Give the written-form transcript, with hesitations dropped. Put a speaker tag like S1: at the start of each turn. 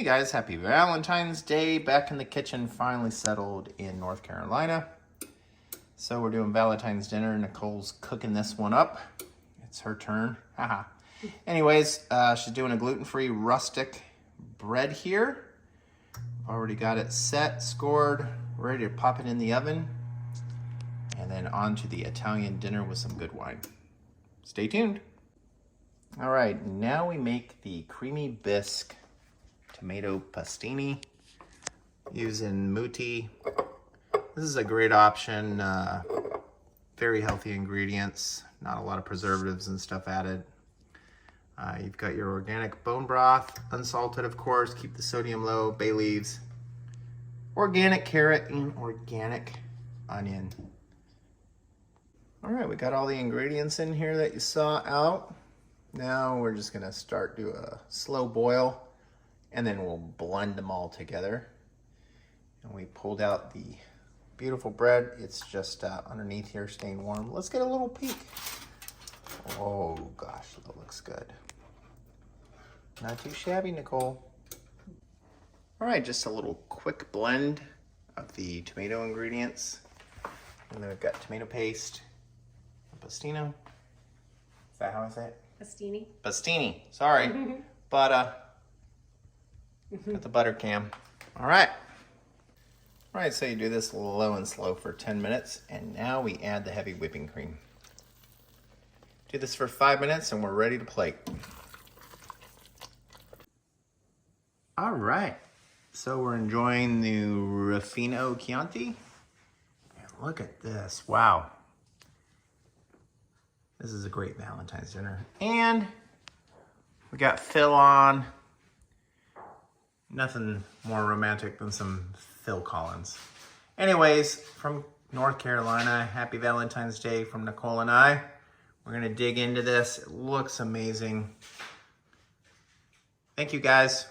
S1: Hey guys, happy Valentine's Day. Back in the kitchen, finally settled in North Carolina. So we're doing Valentine's dinner. Nicole's cooking this one up. It's her turn. Haha. Anyways, she's doing a gluten-free rustic bread here. Already got it set, scored, ready to pop it in the oven. And then on to the Italian dinner with some good wine. Stay tuned. All right, now we make the creamy bisque tomato pastini using muti. This is a great option. Very healthy ingredients, not a lot of preservatives and stuff added. You've got your organic bone broth, unsalted of course, keep the sodium low, bay leaves, organic carrot, and organic onion. All right, we got all the ingredients in here that you saw out. Now we're just gonna start do a slow boil, and then we'll blend them all together. And we pulled out the beautiful bread. It's just underneath here staying warm. Let's get a little peek. Oh gosh, that looks good. Not too shabby, Nicole. All right, just a little quick blend of the tomato ingredients. And then we've got tomato paste, pastino. Is that how I say it?
S2: Pastini.
S1: Pastini, sorry. But got the butter cam. All right. All right, so you do this low and slow for 10 minutes, and now we add the heavy whipping cream. Do this for 5 minutes, and we're ready to plate. All right, so we're enjoying the Ruffino Chianti. And look at this, wow. This is a great Valentine's dinner. And we got Phil on. Nothing more romantic than some Phil Collins. Anyways, from North Carolina, happy Valentine's Day from Nicole and I. We're gonna dig into this. It looks amazing. Thank you guys.